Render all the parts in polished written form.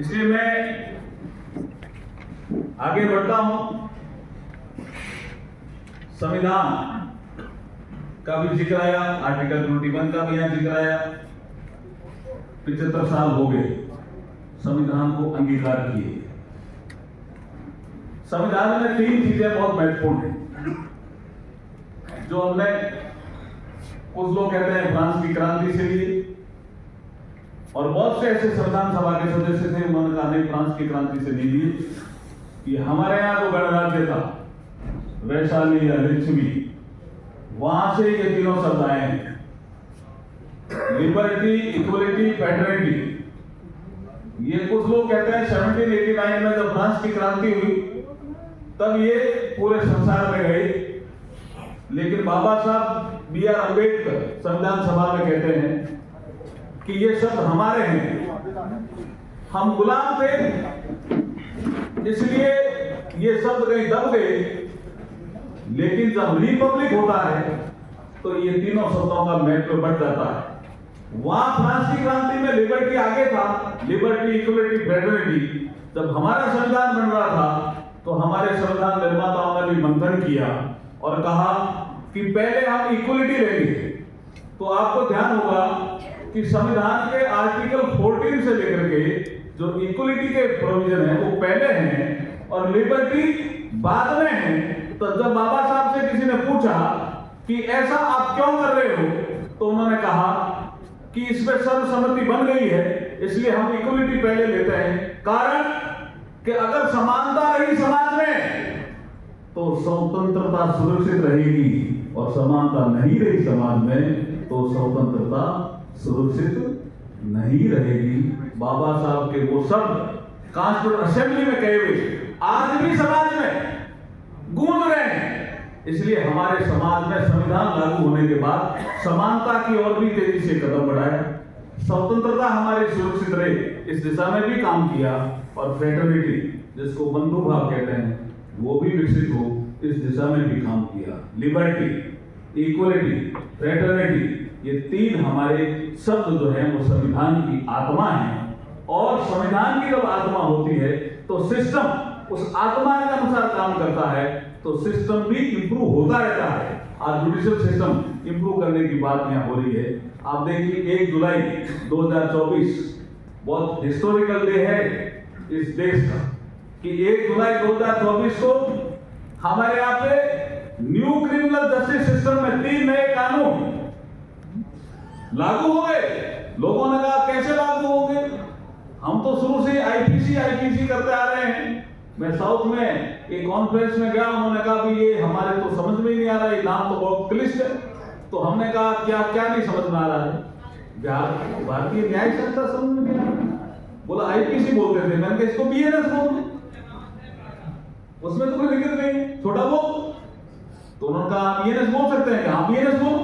इसलिए मैं आगे बढ़ता हूं। संविधान का भी जिक्र आया, आर्टिकल 21 का भी यहां जिक्र आया। 75 साल हो गए संविधान को अंगीकार किए। संविधान में 3 चीजें बहुत महत्वपूर्ण हैं, जो हमने, कुछ लोग कहते हैं फ्रांस की क्रांति से लिए, और बहुत से ऐसे संविधान सभा के सदस्य थे, उन्होंने कहा नहीं, फ्रांस की क्रांति से नहीं लिए, कि हमारे यहां जो गणराज्य था, वैशाली या लिच्छवी, वहां से ये तीनों शब्द आए हैं, लिबर्टी, इक्वलिटी, फ्रेटर्निटी। ये कुछ लोग कहते हैं 1789 में जब फ्रांस की क्रांति हुई तब ये पूरे संसार में गए, लेकिन बाबा साहब B.R. अम्बेडकर संविधान सभा में कहते हैं कि ये शब्द हमारे हैं, हम गुलाम थे, इसलिए ये शब्द कहीं दब गए, लेकिन जब रिपब्लिक होता है तो ये तीनों शब्दों का महत्व बढ़ जाता है। वहां फ्रांस की क्रांति में लिबर्टी आगे था, लिबर्टी, इक्वलिटी, फ्रेटर्निटी। जब हमारा संविधान बन रहा था तो हमारे संविधान निर्माताओं ने भी मंथन किया और कहा कि पहले हम इक्वलिटी लेंगे। तो आपको ध्यान होगा कि संविधान के आर्टिकल 14 से लेकर के जो इक्वलिटी के प्रोविजन है वो पहले हैं और लिबर्टी बाद में है। तो जब बाबा साहब से किसी ने पूछा कि ऐसा आप क्यों कर रहे हो, तो उन्होंने कहा कि इसमें सर्वसम्मति बन गई है, इसलिए हम इक्वलिटी पहले लेते हैं। कारण कि अगर समानता रही समाज में तो स्वतंत्रता सुरक्षित रहेगी, और समानता नहीं रही समाज में तो स्वतंत्रता सुरक्षित नहीं रहेगी। बाबा साहब के वो शब्द कॉन्स्टिट्यूएंट असेंबली में कहे हुए आज भी समाज में गूंज रहे हैं। इसलिए हमारे समाज में संविधान लागू होने के बाद समानता की ओर भी तेजी से कदम बढ़ाया, स्वतंत्रता हमारी सुरक्षित रहे, इस दिशा में भी काम किया, और फ्रेटर्निटी, जिसको बंधु भाव कहते हैं, वो भी विकसित हो, इस दिशा में भी काम किया। लिबर्टी, इक्वलिटी, फ्रेटर्निटी, ये 3 हमारे शब्द जो हैं वो संविधान की आत्मा है। और संविधान की जब आत्मा होती है तो सिस्टम उस आत्मा के अनुसार काम करता है, तो सिस्टम भी इंप्रूव होता रहता है। आज जुडिशियल सिस्टम इंप्रूव करने की बात यहाँ हो रही है। आप देखिए 1 जुलाई 2024 बहुत हिस्टोरिकल डे है इस देश का, कि 1 जुलाई 2024 को हमारे यहाँ पे न्यू क्रिमिनल जस्टिस सिस्टम में 3 नए कानून लागू हो गए। लोगों ने कहा कैसे लागू होंगे, हम तो शुरू से आईपीसी करते आ रहे हैं। मैं साउथ में एक कॉन्फ्रेंस में गया, उन्होंने कहा भी ये हमारे तो समझ में नहीं आ रहा, ये नाम तो बहुत क्लिष्ट है। तो हमने कहा क्या क्या नहीं समझ में आ रहा है? भारतीय न्याय संहिता समझ में नहीं आ रहा। बोला आईपीसी बोलते थे, मैंने कहा इसको बीएनएस बोल दो, उसमें तो कोई दिक्कत नहीं, छोटा बोल। तो उन्होंने कहा बीएनएस बोल सकते हैं, हाँ बीएनएस बोल,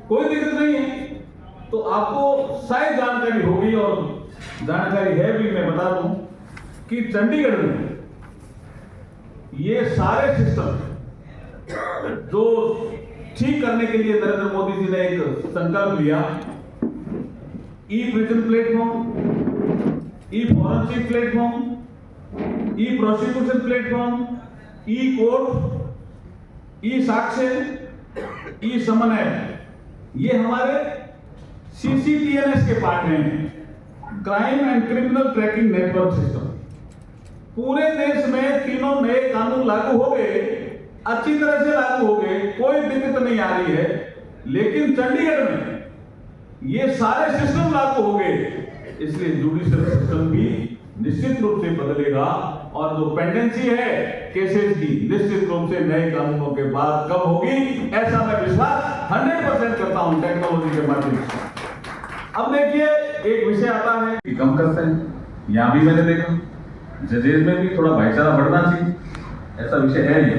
कोई दिक्कत नहीं है। तो आपको शायद जानकारी होगी, और जानकारी है भी, मैं बता दूं कि चंडीगढ़ में ये सारे सिस्टम जो ठीक करने के लिए नरेंद्र मोदी जी ने एक संकल्प लिया, ई प्रिजन प्लेटफॉर्म, ई फॉरेंसिक प्लेटफॉर्म, ई प्रोसिक्यूशन प्लेटफॉर्म, ई कोर्ट, ई साक्ष्य, ई समन्वय, ये हमारे CCTNS के पार्ट हैं, crime and criminal tracking network system. पूरे देश में तीनों नए कानून लागू हो गए, अच्छी तरह से लागू हो गए, कोई दिक्कत नहीं आ रही है। लेकिन चंडीगढ़ में ये सारे सिस्टम लागू हो गए, इसलिए जुडिशियल सिस्टम भी निश्चित रूप से बदलेगा, और जो पेंडेंसी है केसेस की निश्चित रूप से नए कानूनों के बाद कब होगी, ऐसा मैं विश्वास 100% करता हूं टेक्नोलॉजी के माध्यम से। अब देखिए एक विषय आता है कि कम करते हैं, यहां भी मैंने देखा जजेज में भी थोड़ा भाईचारा बढ़ना चाहिए, ऐसा विषय है नहीं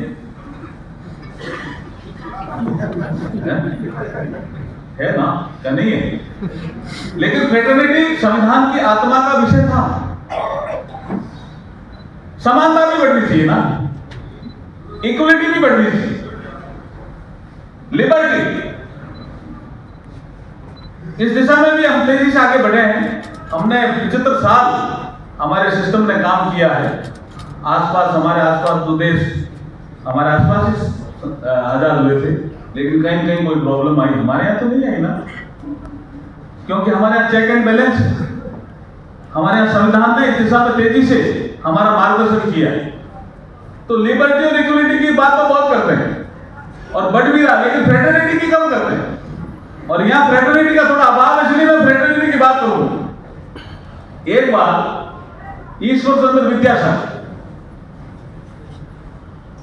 है ना, क्या नहीं है? लेकिन फ्रेटर्निटी संविधान की आत्मा का विषय था। समानता भी बढ़नी चाहिए ना, इक्वलिटी भी बढ़नी चाहिए, लिबर्टी, इस दिशा में भी हम तेजी से आगे बढ़े हैं। हमने 75 साल हमारे सिस्टम ने काम किया है। आसपास हमारे आसपास जो देश हमारे आसपास ही आजाद हुए थे, लेकिन कहीं न कहीं कोई प्रॉब्लम आई, हमारे यहाँ तो नहीं आई ना, क्योंकि हमारे यहाँ चेक एंड बैलेंस, हमारे यहाँ संविधान ने इस दिशा में तेजी से हमारा मार्गदर्शन किया है। तो लिबर्टी और इक्वलिटी की बात तो बहुत करते हैं और बढ़ भी रहा, लेकिन फ्रेटर्निटी की कम करते हैं। और यहाँ फ्रेटर्निटी का थोड़ा अभाव है, इसलिए मैं फ्रेटर्निटी की बात करूंगा। एक बार ईश्वर चंद्र विद्यासागर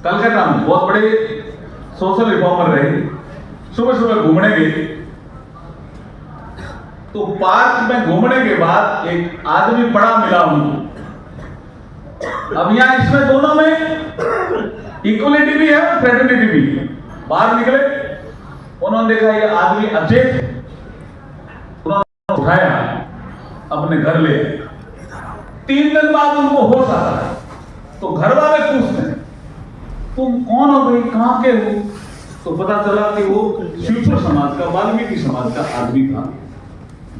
कलकत्ता में बहुत बड़े सोशल रिफॉर्मर रहे, सुबह सुबह घूमने गए तो पार्क में घूमने के बाद एक आदमी पड़ा मिला उनको। अब यहां इसमें दोनों में इक्वलिटी भी है, फ्रेटर्निटी भी है। बाहर निकले, उन्होंने देखा ये आदमी अचेत है, उन्होंने उठाया, अपने घर ले। 3 दिन बाद उनको होश आता है, तो घर वाले पूछते हैं तुम कौन हो भाई, कहां के हो? तो पता चला कि वो शिवपुर समाज का, वाल्मीकि समाज का आदमी था,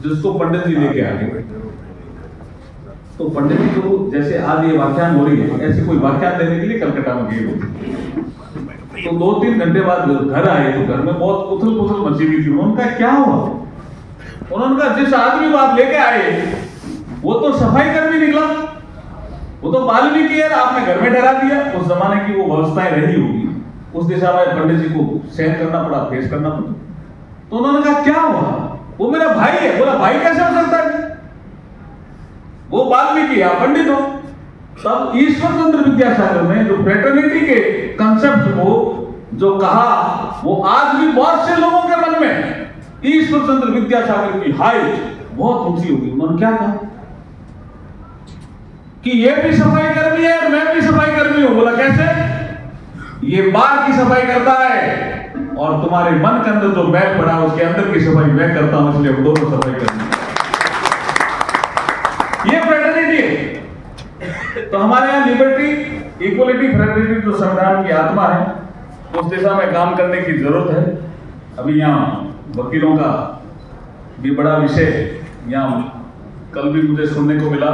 जिसको पंडित जी लेके आ गए। तो पंडित जी को जैसे आज ये व्याख्यान हो रही है, ऐसे कोई व्याख्यान देने के लिए कलकत्ता में गए होते। तो 2-3 घंटे बाद घर आए तो घर में बहुत उथल पुथल मची हुई थी। उन्होंने कहा क्या हुआ? उन्होंने कहा जिस आदमी को आप लेके आए वो तो सफाई कर्मी निकला, वो तो वाल्मीकि है, आपने घर में डरा दिया। उस जमाने की वो व्यवस्थाएं रही होगी, उस दिशा में पंडित जी को सहन करना पड़ा, फेस करना पड़ा। तो उन्होंने कहा क्या हुआ? वो मेरा भाई है। बोला भाई कैसे हो सकता है? वो वाल्मीकि है, पंडित हो। तब ईश्वर चंद्र विद्यासागर ने जो फ्रेटर्निटी के कंसेप्ट को जो कहा, वो आज भी बहुत से लोगों के मन में ईश्वर चंद्र विद्यासागर की हाइट बहुत ऊंची होगी। उन्होंने क्या कहा कि ये भी सफाई कर्मी है और मैं भी सफाई कर्मी हूं। बोला कैसे? ये बाहर की सफाई करता है और तुम्हारे मन के अंदर जो मैल पड़ा उसके अंदर की सफाई मैं करता हूं, इसलिए हम दोनों सफाई करते हैं। ये फ्रेटर्निटी है। तो हमारे यहाँ लिबर्टी, इक्वलिटी, फ्रेटर्निटी जो संविधान की आत्मा है, उस दिशा में काम करने की जरूरत है। अभी यहाँ वकीलों का भी बड़ा विषय, यहाँ कल भी मुझे सुनने को मिला,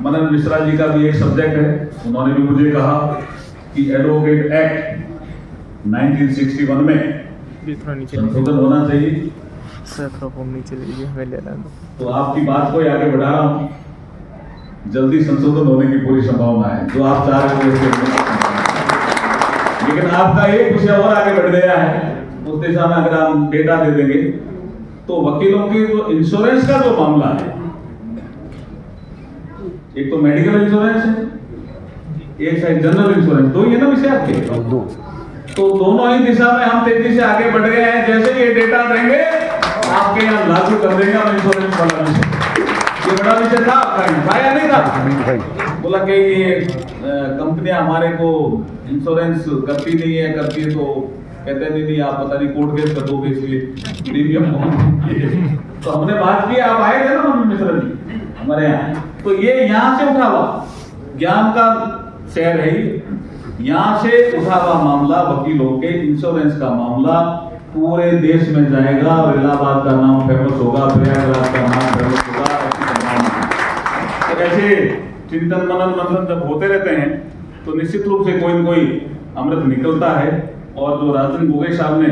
मनन मिश्रा जी का भी एक सब्जेक्ट है। उन्होंने भी मुझे कहा कि एडवोकेट एक्ट 1961 में संशोधन होना चाहिए। तो आपकी बात को आगे बढ़ा रहा हूं, जल्दी संशोधन होने की पूरी संभावना है, जो आप चाह रहे थे। लेकिन आपका एक विषय और आगे बढ़ गया है, उस दिशा में अगर हम डेटा दे देंगे तो वकीलों की जो इंश्योरेंस का जो मामला है, एक तो मेडिकल इंश्योरेंस है, एक साइड जनरल इंश्योरेंस, दो ही है ना विषय आपके। तो दोनों ही दिशा में हम तेजी से आगे बढ़ गए हैं। जैसे ये डेटा देंगे आपके यहाँ लागू कर देंगे हम इंश्योरेंस वाला विषय। ये बड़ा विषय था आपका, आया नहीं था। बोला कि ये कंपनियां हमारे को इंश्योरेंस करती नहीं है, करती है तो कहते नहीं आप पता नहीं कोर्ट केस कर दोगे इसलिए प्रीमियम। तो हमने बात की, आप आए थे ना मनन मिश्रा जी हमारे यहाँ। तो ये यहाँ से उठा हुआ ज्ञान का शहर है, यहाँ से उठा हुआ मामला वकीलों के इंश्योरेंस का मामला पूरे देश में जाएगा और इलाहाबाद का नाम फेमस होगा, प्रयागराज का नाम फेमस होगा। तो ऐसे चिंतन मनन मंथन जब होते रहते हैं तो निश्चित रूप से कोई न कोई अमृत निकलता है। और जो राजन गोगोई साहब ने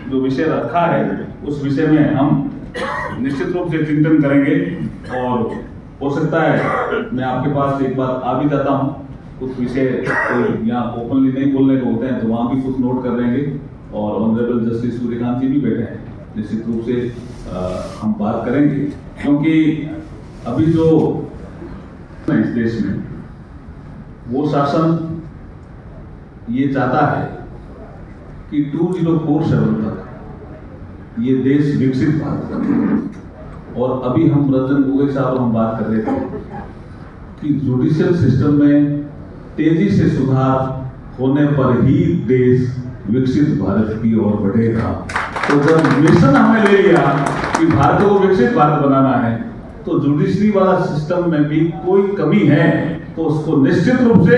जो विषय रखा है, उस विषय में हम निश्चित रूप से चिंतन करेंगे। और हो सकता है मैं आपके पास एक बार आ भी जाता हूँ, कुछ विषय तो यहाँ ओपनली नहीं बोलने को होते हैं, तो वहाँ भी कुछ नोट कर लेंगे। और ऑनरेबल जस्टिस सूर्यकांत जी भी बैठे हैं, निश्चित रूप से हम बात करेंगे। क्योंकि अभी जो इस देश में वो शासन ये चाहता है कि 2047 तक ये देश विकसित भारत का। और अभी हम रंजन गोगोई साहब हम बात कर रहे थे कि जुडिशियल सिस्टम में तेजी से सुधार होने पर ही देश विकसित भारत की ओर बढ़ेगा। तो जब मिशन हमने ले लिया कि भारत को विकसित भारत बनाना है, तो जुडिशरी वाला सिस्टम में भी कोई कमी है तो उसको निश्चित रूप से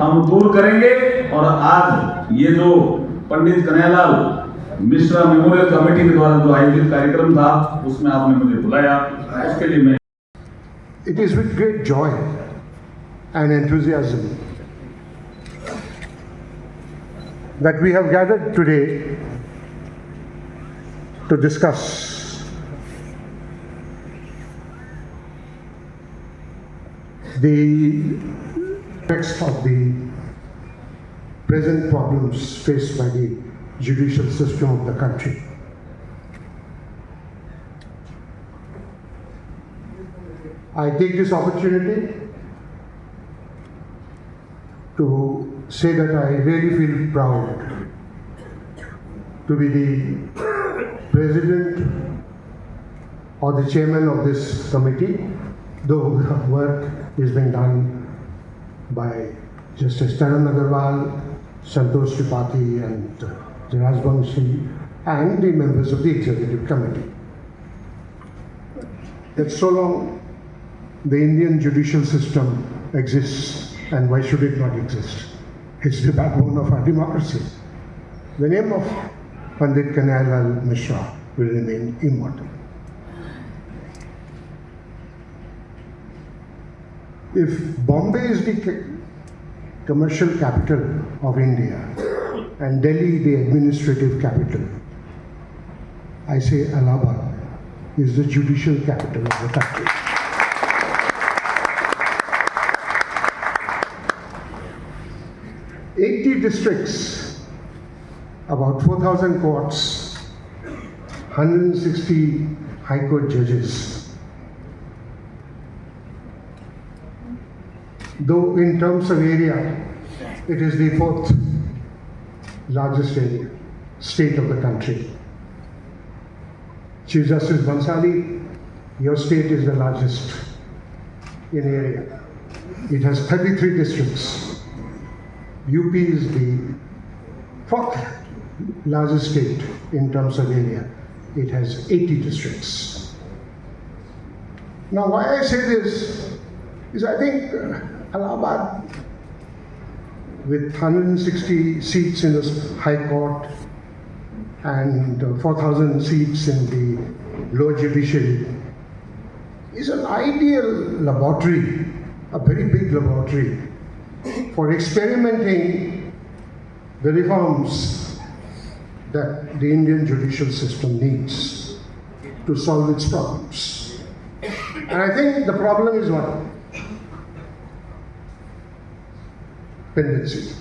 हम दूर करेंगे। और आज ये जो पंडित कन्हैयालाल मिश्रा मेमोरियल कमेटी के द्वारा जो आयोजित कार्यक्रम था, उसमें आपने मुझे बुलाया, उसके लिए मैं It is with great joy and enthusiasm that we have gathered today to discuss the text of the present problems faced by the judicial system of the country. I take this opportunity to say that I really feel proud to be the president or the chairman of this committee, though the work is being done by Justice Taran Agarwal, Santosh Tripathi and Rajbanshi and the members of the executive committee. That so long the Indian judicial system exists, and why should it not exist? It's the backbone of our democracy. The name of Pandit Kanhaiyalal Mishra will remain immortal. If Bombay is the commercial capital of India and Delhi the administrative capital, I say Allahabad is the judicial capital of the country. "80 districts, about 4,000 courts, 160 High Court judges. Though in terms of area, it is the fourth largest area, state of the country. Chief Justice Bhansali, your state is the largest in area. It has 33 districts. UP is the fourth largest state in terms of area. It has 80 districts. Now, why I say this is I think Allahabad, with 160 seats in the High Court and 4,000 seats in the lower judiciary, is an ideal laboratory, a very big laboratory, for experimenting the reforms that the Indian judicial system needs to solve its problems. And I think the problem is what? Pendency.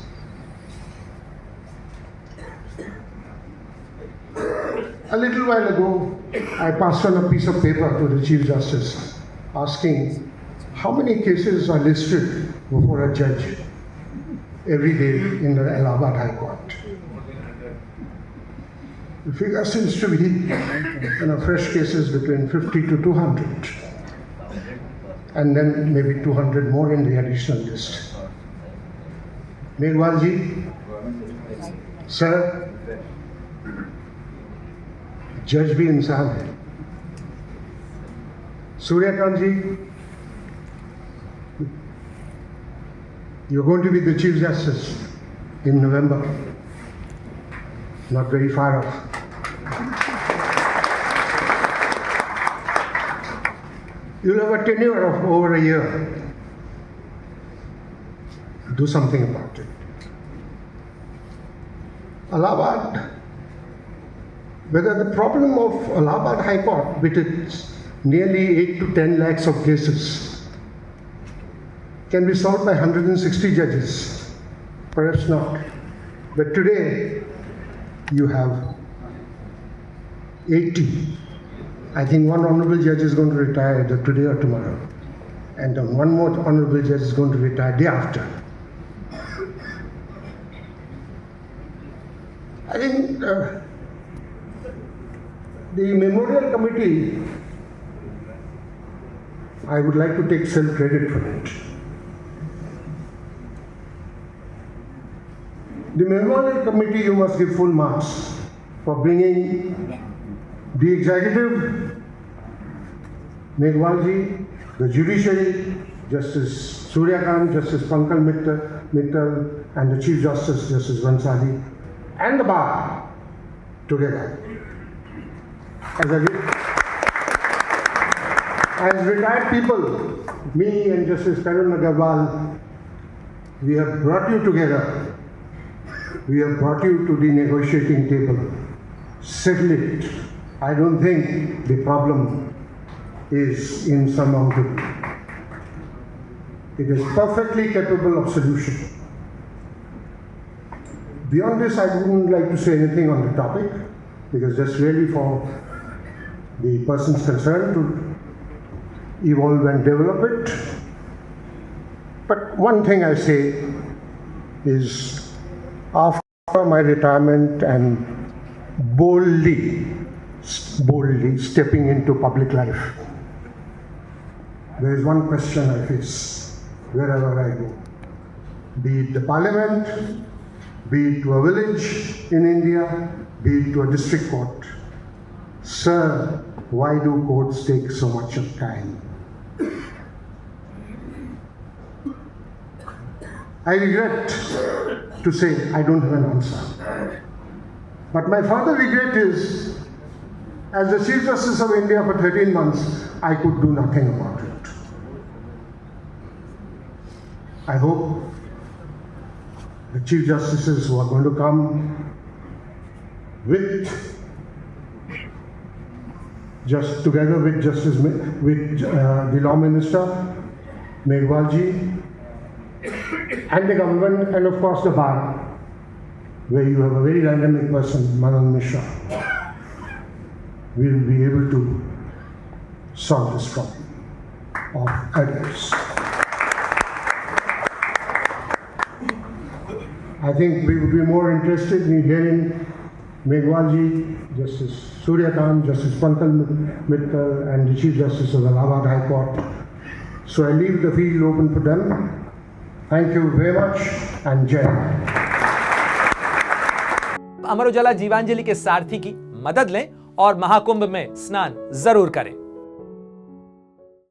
A little while ago, I passed on a piece of paper to the Chief Justice asking how many cases are listed before a judge every day in the Allahabad High Court. The figure seems to be, fresh cases between 50 to 200, and then maybe 200 more in the additional list. Megwal ji, sir, judge bhi insaan hai. Suryakant ji, you're going to be the Chief Justice in November, not very far off. You'll have a tenure of over a year. Do something about it. Allahabad, whether the problem of Allahabad High Court with its nearly 8 to 10 lakhs of cases can be solved by 160 judges, perhaps not. But today, you have 80. I think one honorable judge is going to retire either today or tomorrow. And then one more honorable judge is going to retire day after. I think the Memorial Committee, I would like to take self-credit for it. The Memorial Committee, you must give full marks for bringing the executive, Megwal ji, the judiciary, Justice Suryakant, Justice Pankaj Mittal, and the Chief Justice, Justice Bhansali, and the bar together. As retired people, Me and Justice Tarun Agarwal, we have brought you together. We have brought you to the negotiating table. Settle it. I don't think the problem is insurmountable. It is perfectly capable of solution. Beyond this, I wouldn't like to say anything on the topic because that's really for the persons concerned to evolve and develop it. But one thing I say is, after my retirement and boldly stepping into public life, there is one question I face wherever I go. Be it the parliament, be it to a village in India, be it to a district court. Sir, why do courts take so much of time? I regret to say I don't have an answer. But my further regret is, as the Chief Justice of India for 13 months, I could do nothing about it. I hope the Chief Justices who are going to come together with the Law Minister, Megwal ji, and the government, and of course the bar, where you have a very dynamic person, Manan Mishra, we will be able to solve this problem of adults. I think we would be more interested in hearing Megwal ji, Justice Suryakant, Justice Pankaj Mittal, and the Chief Justice of Allahabad High Court. So I leave the field open for them. Thank you very much and Jai Hind. Amar Ujala Jeevanjali के सारथी की मदद लें और महाकुंभ में स्नान जरूर करें।